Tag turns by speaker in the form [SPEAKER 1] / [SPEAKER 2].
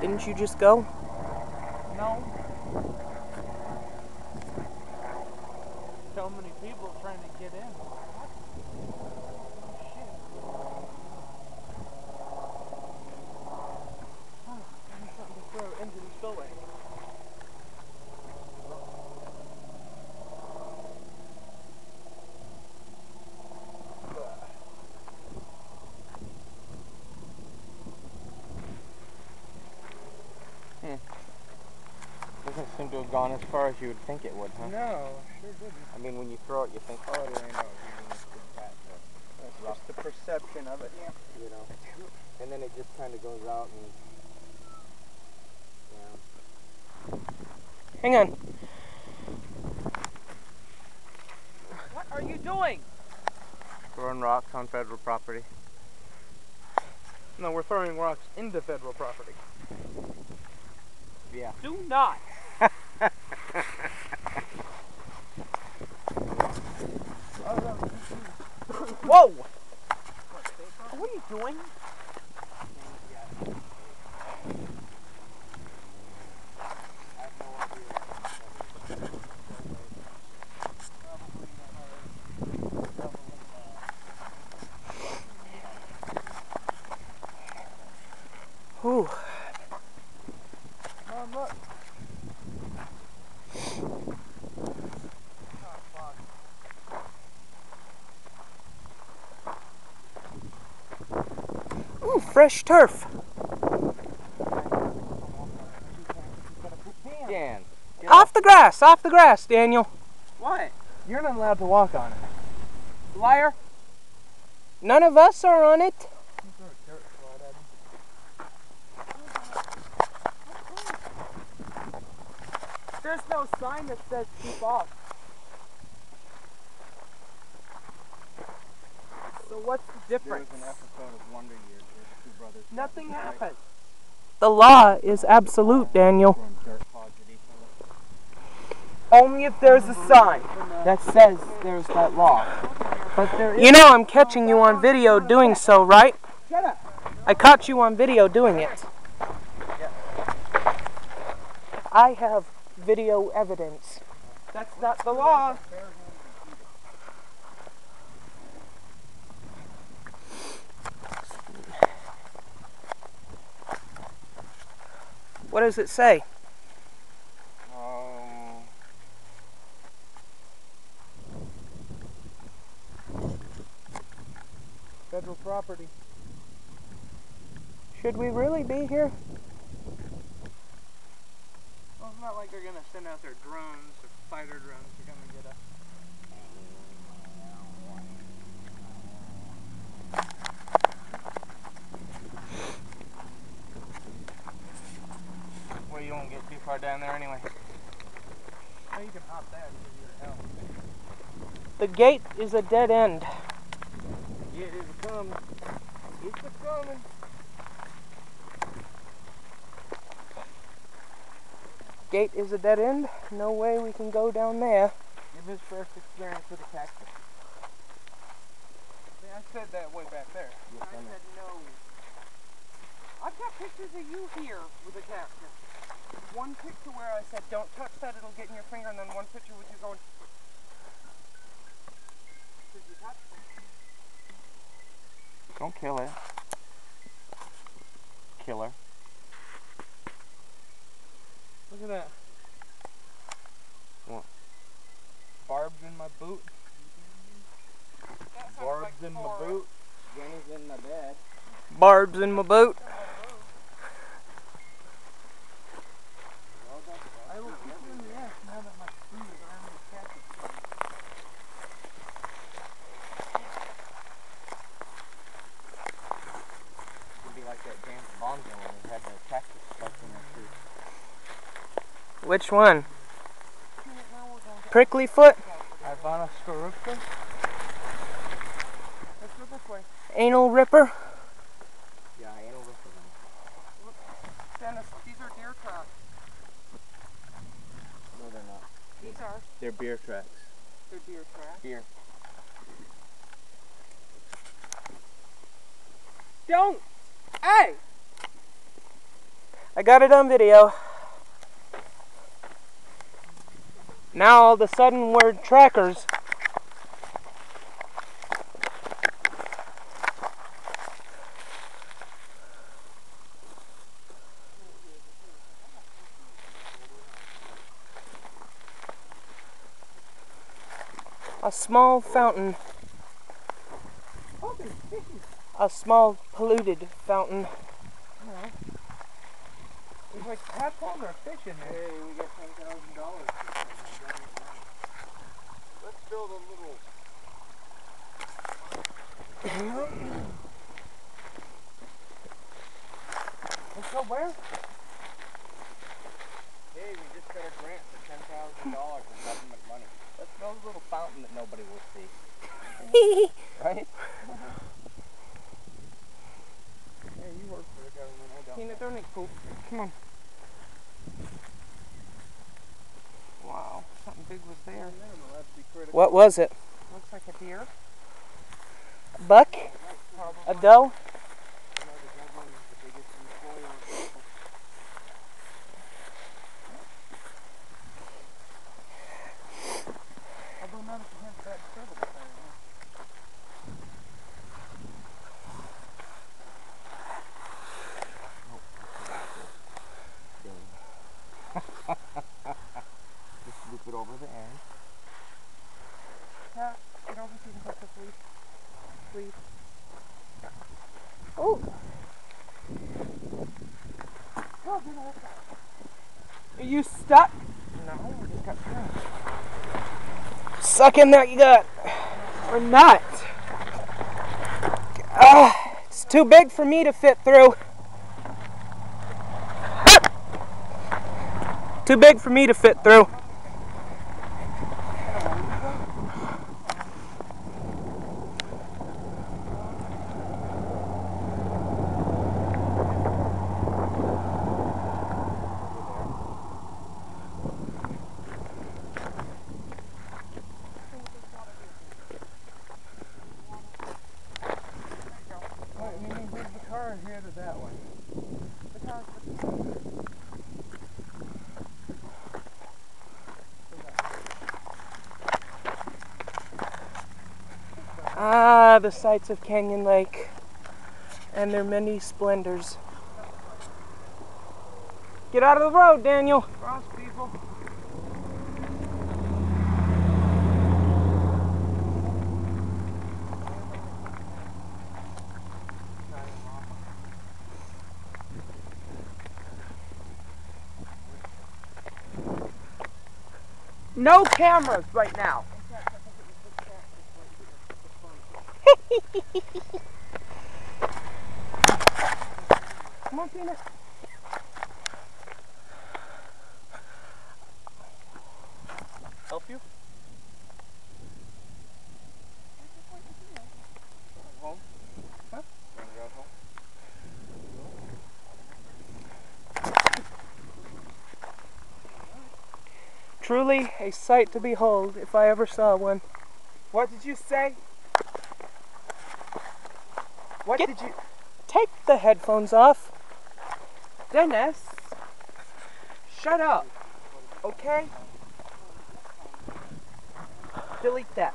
[SPEAKER 1] Didn't you just go?
[SPEAKER 2] No. So many people trying to get in. What? Oh, shit. Oh, I need something to throw into the spillway.
[SPEAKER 3] Doesn't seem to have gone as far as you would think it would, huh?
[SPEAKER 2] No, sure didn't.
[SPEAKER 3] I mean, when you throw it, you think, oh, it ain't out.
[SPEAKER 2] That's just the perception of it. Yeah.
[SPEAKER 3] You know, and then it just kind of goes out and, yeah.
[SPEAKER 1] Hang on.
[SPEAKER 2] What are you doing?
[SPEAKER 3] Throwing rocks on federal property.
[SPEAKER 2] No, we're throwing rocks into federal property.
[SPEAKER 3] Yeah.
[SPEAKER 2] Do not. Whoa! What are you doing?
[SPEAKER 1] Whew.
[SPEAKER 2] Mom, look.
[SPEAKER 1] Ooh, fresh turf.
[SPEAKER 3] Dan.
[SPEAKER 1] Off the grass, Daniel.
[SPEAKER 2] What? You're not allowed to walk on it. Liar.
[SPEAKER 1] None of us are on it.
[SPEAKER 2] There's no sign that says keep off. So what's the difference?
[SPEAKER 3] There was an episode of Wonder Years where the two brothers...
[SPEAKER 2] Nothing happened.
[SPEAKER 1] The law is absolute, Daniel.
[SPEAKER 3] throwing dirt pods at each other.
[SPEAKER 2] Only if there's a sign that says there's that law. But there is...
[SPEAKER 1] You know I'm catching you on video doing so, right?
[SPEAKER 2] Shut up.
[SPEAKER 1] I caught you on video doing it. I have video evidence.
[SPEAKER 2] That's not the law.
[SPEAKER 1] What does it say?
[SPEAKER 2] Federal property.
[SPEAKER 1] Should we really be here?
[SPEAKER 2] Well, it's not like they're gonna send out their drones, or fighter drones, to come and get us.
[SPEAKER 3] Well, you won't get too far down there anyway.
[SPEAKER 2] Oh, you can hop that and give you hell.
[SPEAKER 1] The gate is a dead end.
[SPEAKER 3] Yeah, it is coming. It's coming.
[SPEAKER 1] Gate is a dead end. No way we can go down there.
[SPEAKER 3] Give his first experience with a cactus.
[SPEAKER 2] Yeah, I said that way back there.
[SPEAKER 3] Yes,
[SPEAKER 2] I
[SPEAKER 3] I know.
[SPEAKER 2] said no. I've got pictures of you here with a cactus. One picture where I said, don't touch that, it'll get in your finger, and then one picture with you going... Did you touch it?
[SPEAKER 3] Don't kill it. Killer.
[SPEAKER 2] Look at that.
[SPEAKER 3] What?
[SPEAKER 2] Barbs in my boot.
[SPEAKER 3] Barbs in my boot. Jenny's in my bed.
[SPEAKER 1] Barbs in my boot.
[SPEAKER 2] I will kick you in the ass now that my fingers are under the cactus.
[SPEAKER 3] It'd be like that James Bond villain who had the cactus stuck in his shoe.
[SPEAKER 1] Which one? Prickly foot?
[SPEAKER 2] Ivana Skorupka. Let's go this way.
[SPEAKER 1] Anal ripper?
[SPEAKER 3] Yeah, anal ripper.
[SPEAKER 2] Dennis, these are deer tracks.
[SPEAKER 3] No, they're not.
[SPEAKER 2] These are.
[SPEAKER 3] They're beer tracks.
[SPEAKER 2] They're deer tracks.
[SPEAKER 3] Beer.
[SPEAKER 2] Don't! Hey!
[SPEAKER 1] I got it on video. Now all of a sudden we're trackers. A small fountain. A small polluted fountain.
[SPEAKER 2] There's like tadpoles or fish in there.
[SPEAKER 3] Hey, we got $10,000. Let's build a little.
[SPEAKER 2] Let's go where?
[SPEAKER 3] Hey, we just got a grant for $10,000 in government money. Let's build a little fountain that nobody will see. Right?
[SPEAKER 2] Hey, you work
[SPEAKER 3] For the government, I don't.
[SPEAKER 2] peanut donate poop. Come on. Wow, something big was there.
[SPEAKER 1] What was it?
[SPEAKER 2] Looks like a deer.
[SPEAKER 1] A buck?
[SPEAKER 2] Probably.
[SPEAKER 1] A doe?
[SPEAKER 2] Although none of them have bad service there.
[SPEAKER 3] Just loop it over the end.
[SPEAKER 2] Yeah, get over so you can touch this leaf. Please.
[SPEAKER 1] Oh,
[SPEAKER 2] Oh, get off that.
[SPEAKER 1] are you stuck?
[SPEAKER 2] No, we just got through.
[SPEAKER 1] Suck in that you got. Or not. It's too big for me to fit through. Too big for me to fit through.
[SPEAKER 2] Wait, you mean move the car here to that one? The car's
[SPEAKER 1] Ah, the sights of Canyon Lake and their many splendors. Get out of the road, Daniel.
[SPEAKER 2] cross people. No cameras right now. Come on, Peanut.
[SPEAKER 3] Help you? Home?
[SPEAKER 2] Huh?
[SPEAKER 3] Wanna drive home?
[SPEAKER 1] Truly a sight to behold, if I ever saw one.
[SPEAKER 2] What did you say? What
[SPEAKER 1] Get-
[SPEAKER 2] did you...
[SPEAKER 1] Take the headphones off.
[SPEAKER 2] Dennis! Shut up. Okay? Delete that.